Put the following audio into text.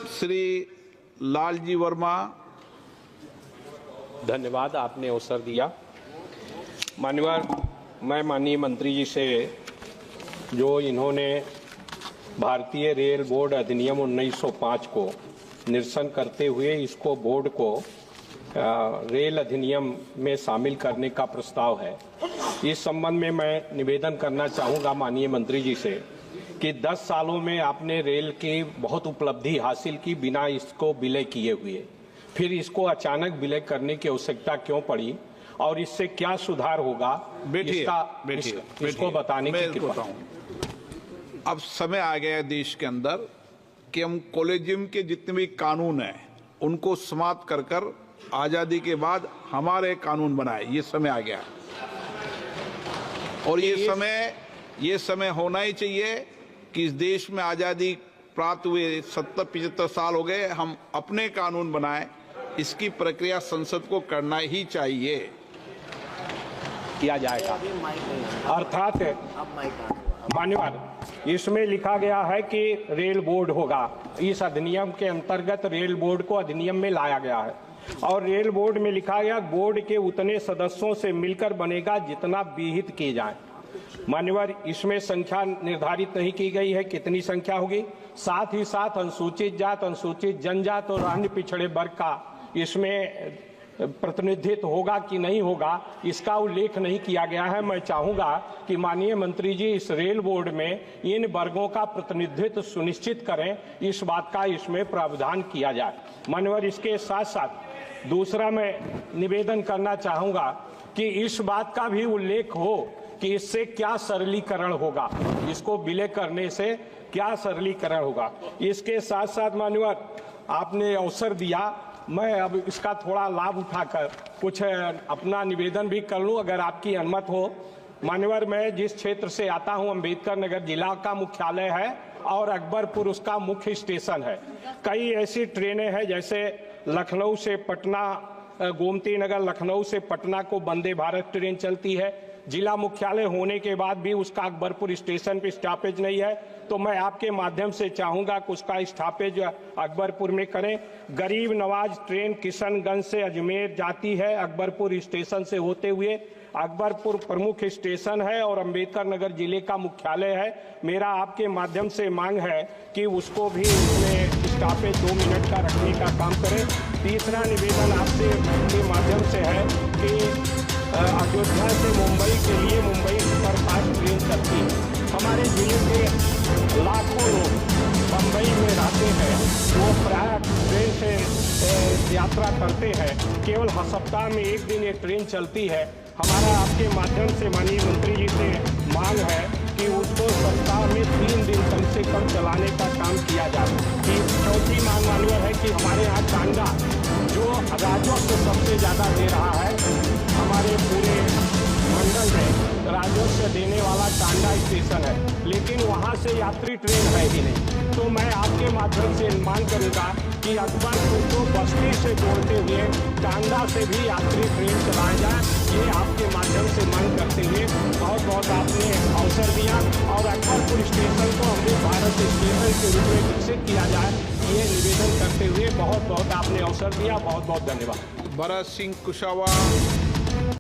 श्री लालजी वर्मा। धन्यवाद, आपने अवसर दिया। माननीय मैं माननीय मंत्री जी से जो इन्होंने भारतीय रेल बोर्ड अधिनियम 1905 को निरसन करते हुए इसको बोर्ड को रेल अधिनियम में शामिल करने का प्रस्ताव है, इस संबंध में मैं निवेदन करना चाहूँगा माननीय मंत्री जी से कि 10 सालों में आपने रेल की बहुत उपलब्धि हासिल की बिना इसको विलय किए हुए, फिर इसको अचानक विलय करने की आवश्यकता क्यों पड़ी और इससे क्या सुधार होगा, इसको बताने की कृपा। अब समय आ गया है देश के अंदर कि हम कॉलेजियम के जितने भी कानून हैं उनको समाप्त कर कर आजादी के बाद हमारे कानून बनाए, ये समय आ गया और ये समय होना ही चाहिए कि इस देश में आजादी प्राप्त हुए 70-75 साल हो गए, हम अपने कानून बनाए, इसकी प्रक्रिया संसद को करना ही चाहिए, किया जाएगा। अर्थात मान्यवर इसमें लिखा गया है कि रेल बोर्ड होगा, इस अधिनियम के अंतर्गत रेल बोर्ड को अधिनियम में लाया गया है और रेल बोर्ड में लिखा गया बोर्ड के उतने सदस्यों से मिलकर बनेगा जितना विहित किए जाए। मान्यवर इसमें संख्या निर्धारित नहीं की गई है कितनी संख्या होगी, साथ ही साथ अनुसूचित जात, अनुसूचित जनजात और अन्य पिछड़े वर्ग का इसमें प्रतिनिधित्व होगा कि नहीं होगा, इसका उल्लेख नहीं किया गया है। मैं चाहूंगा कि माननीय मंत्री जी इस रेल बोर्ड में इन वर्गों का प्रतिनिधित्व सुनिश्चित करें, इस बात का इसमें प्रावधान किया जाए। मान्यवर इसके साथ साथ दूसरा मैं निवेदन करना चाहूंगा कि इस बात का भी उल्लेख हो कि इससे क्या सरलीकरण होगा, इसको विलय करने से क्या सरलीकरण होगा। इसके साथ साथ मान्यवर आपने अवसर दिया, मैं अब इसका थोड़ा लाभ उठाकर कुछ अपना निवेदन भी कर लूं अगर आपकी अनुमति हो। मान्यवर मैं जिस क्षेत्र से आता हूं अम्बेडकर नगर जिला का मुख्यालय है और अकबरपुर उसका मुख्य स्टेशन है। कई ऐसी ट्रेनें हैं जैसे लखनऊ से पटना, गोमती नगर लखनऊ से पटना को वंदे भारत ट्रेन चलती है, जिला मुख्यालय होने के बाद भी उसका अकबरपुर स्टेशन पे स्टॉपेज नहीं है, तो मैं आपके माध्यम से चाहूंगा कि उसका स्टॉपेज अकबरपुर में करें। गरीब नवाज ट्रेन किशनगंज से अजमेर जाती है, अकबरपुर स्टेशन से होते हुए अकबरपुर प्रमुख स्टेशन है और अम्बेडकर नगर जिले का मुख्यालय है। मेरा आपके माध्यम से मांग है कि उसको भी उसमें स्टॉपेज 2 मिनट का रखने का काम करें। तीसरा निवेदन आपसे के माध्यम से है कि अयोध्या से मुंबई के लिए मुंबई सुपरफास्ट ट्रेन चलती है। हमारे जिले के लाखों लोग मुंबई में रहते हैं, वो प्राय ट्रेन से यात्रा करते हैं, केवल सप्ताह में 1 दिन ये ट्रेन चलती है। हमारा आपके माध्यम से माननीय मंत्री जी से मांग है कि उसको सप्ताह में 3 दिन कम से कम चलाने का काम किया जाए। चौथी मांग मान्य है कि हमारे यहाँ टांगा जो राजस्व सबसे ज़्यादा दे रहा है, हमारे पूरे मंडल में राजस्व देने वाला टांडा स्टेशन है, लेकिन वहां से यात्री ट्रेन है ही नहीं। तो मैं आपके माध्यम से मांग करूंगा कि अकबरपुर को बस्ती से जोड़ते हुए टांडा से भी यात्री ट्रेन चलाया जाए। ये आपके माध्यम से मांग करते हुए बहुत बहुत आपने अवसर दिया और अकबरपुर स्टेशन को अमृत भारत स्टेशन के रूप में विकसित किया जाए, ये निवेदन करते हुए बहुत बहुत आपने अवसर दिया। बहुत बहुत धन्यवाद। भरत सिंह कुशवाहा।